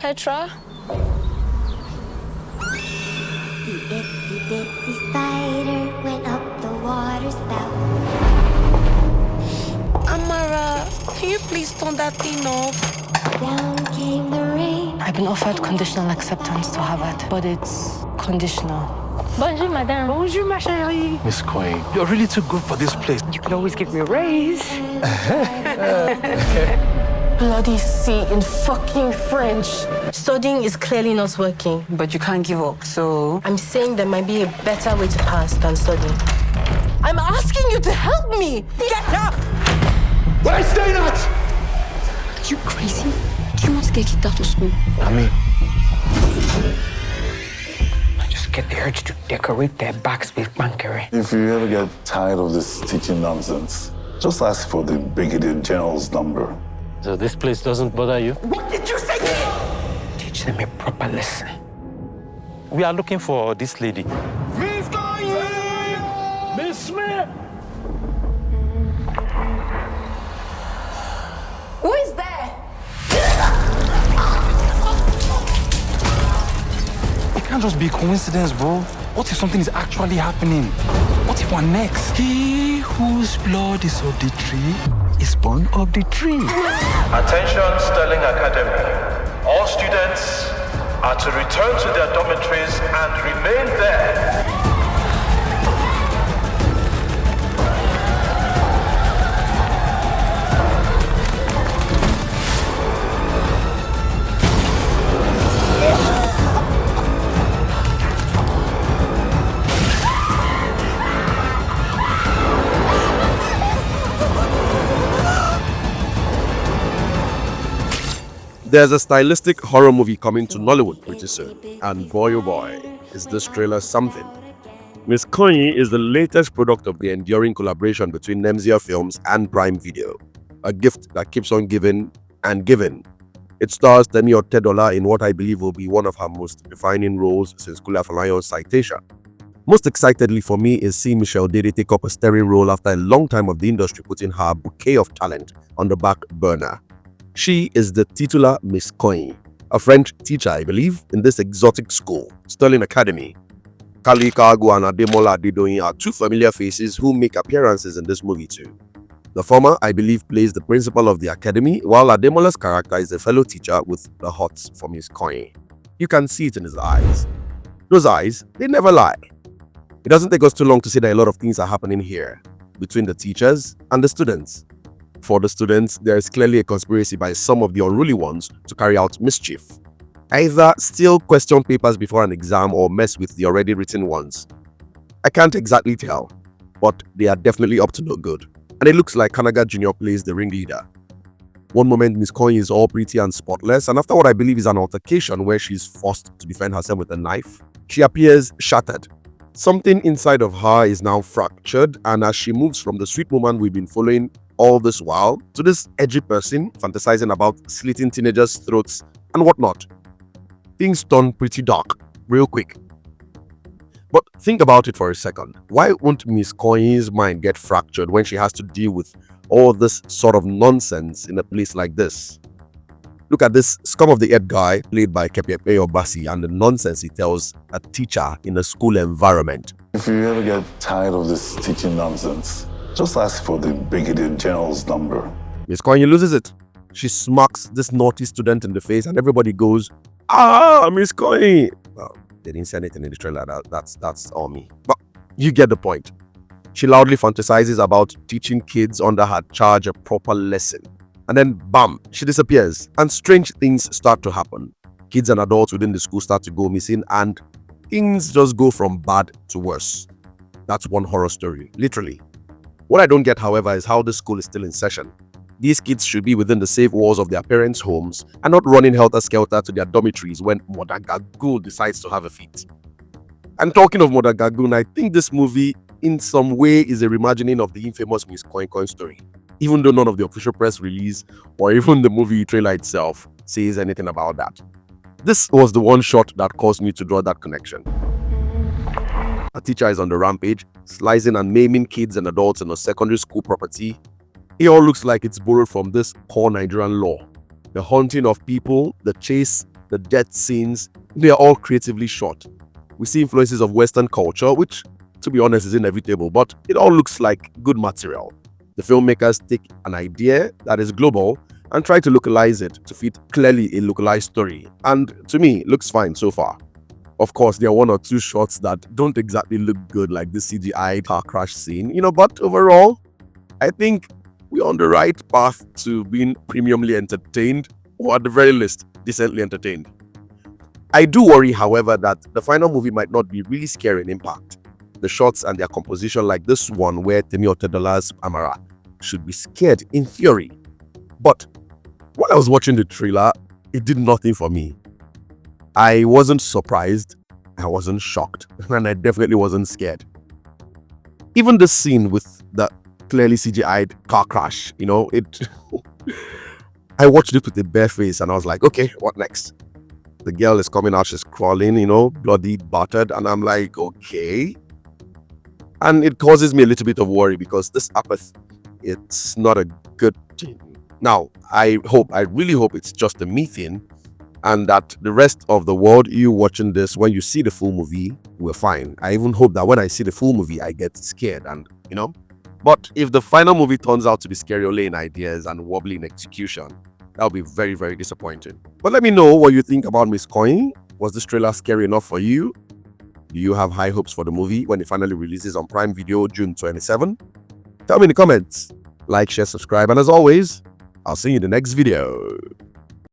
Petra? The itsy bitsy spider went up the water spout. Amara, can you please turn that thing off? Down came the rain. I've been offered conditional acceptance to Harvard, but it's conditional. Bonjour, madame. Bonjour, ma chérie. Miss Koin, you're really too good for this place. You can always give me a raise. Bloody C in fucking French. Studying is clearly not working. But you can't give up, so... I'm saying there might be a better way to pass than studying. I'm asking you to help me! Get up! Where I stay not! Are you crazy? Do you want to get kicked out of school? I just get the urge to decorate their backs with bankery. If you ever get tired of this teaching nonsense, just ask for the Brigadier General's number. So this place doesn't bother you? What did you say? Teach them a proper lesson. We are looking for this lady. Miss Kanyin! Miss Smith! Who is there? It can't just be a coincidence, bro. What if something is actually happening? What if we're next? He whose blood is of the tree is born of the tree. Attention, Sterling Academy. All students are to return to their dormitories and remain there. There's a stylistic horror movie coming to Nollywood pretty soon, and boy oh boy, is this trailer something. Miss Koin is the latest product of the enduring collaboration between Nemsia Films and Prime Video, a gift that keeps on giving and giving. It stars Temi Otedola in what I believe will be one of her most defining roles since Kula Falayon's Citation. Most excitedly for me is seeing Michelle Dede take up a starring role after a long time of the industry putting her bouquet of talent on the back burner. She is the titular Miss Koin, a French teacher, I believe, in this exotic school, Sterling Academy. Kalu Ikeagwu and Ademola Adedoyin are two familiar faces who make appearances in this movie too. The former, I believe, plays the principal of the academy, while Ademola's character is a fellow teacher with the hots for Miss Koin. You can see it in his eyes. Those eyes, they never lie. It doesn't take us too long to see that a lot of things are happening here, between the teachers and the students. For the students, there is clearly a conspiracy by some of the unruly ones to carry out mischief. Either steal question papers before an exam or mess with the already written ones. I can't exactly tell, but they are definitely up to no good. And it looks like Kanaga Jr. plays the ringleader. One moment Miss Koin is all pretty and spotless, and after what I believe is an altercation where she's forced to defend herself with a knife, she appears shattered. Something inside of her is now fractured, and as she moves from the sweet woman we've been following all this while to this edgy person fantasizing about slitting teenagers' throats and whatnot, things turn pretty dark real quick. But think about it for a second. Why won't Miss Koin's mind get fractured when she has to deal with all this sort of nonsense in a place like this? Look at this scum of the earth guy played by Keppy Ekpeyong Bassey and the nonsense he tells a teacher in a school environment. If you ever get tired of this teaching nonsense, just ask for the Brigadier General's number. Miss Koin loses it. She smacks this naughty student in the face and everybody goes, "Ah, Miss Koin!" Well, they didn't say anything in the trailer, that's all me. But you get the point. She loudly fantasizes about teaching kids under her charge a proper lesson. And then bam, she disappears and strange things start to happen. Kids and adults within the school start to go missing and things just go from bad to worse. That's one horror story, literally. What I don't get, however, is how this school is still in session. These kids should be within the safe walls of their parents' homes and not running helter-skelter to their dormitories when Mother Gagoon decides to have a fit. And talking of Mother Gagoon, I think this movie in some way is a reimagining of the infamous Miss Koin Koin story, even though none of the official press release or even the movie trailer itself says anything about that. This was the one shot that caused me to draw that connection. A teacher is on the rampage, slicing and maiming kids and adults in a secondary school property. It all looks like it's borrowed from this core Nigerian law. The haunting of people, the chase the death scenes, they are all creatively shot. We see influences of Western culture, which, to be honest, is inevitable, but it all looks like good material. The filmmakers take an idea that is global and try to localize it to fit clearly a localized story, and to me, it looks fine so far. Of course, there are one or two shots that don't exactly look good, like the CGI car crash scene, but overall, I think we're on the right path to being premiumly entertained, or at the very least, decently entertained. I do worry, however, that the final movie might not be really scary in impact. The shots and their composition, like this one where Temi Otedola's Amara should be scared in theory. But while I was watching the trailer, it did nothing for me. I wasn't surprised, I wasn't shocked, and I definitely wasn't scared. Even the scene with the clearly CGI'd car crash, it I watched it with a bare face and I was like, okay, what next? The girl is coming out, she's crawling, bloodied, battered, and I'm like, okay. And it causes me a little bit of worry because this apathy, it's not a good thing. Now, I really hope it's just a me thing, and that the rest of the world, you watching this, when you see the full movie, we're fine. I even hope that when I see the full movie, I get scared and, But if the final movie turns out to be scary only in ideas and wobbly in execution, that'll be very, very disappointing. But let me know what you think about Miss Koin. Was this trailer scary enough for you? Do you have high hopes for the movie when it finally releases on Prime Video June 27? Tell me in the comments. Like, share, subscribe, and as always, I'll see you in the next video.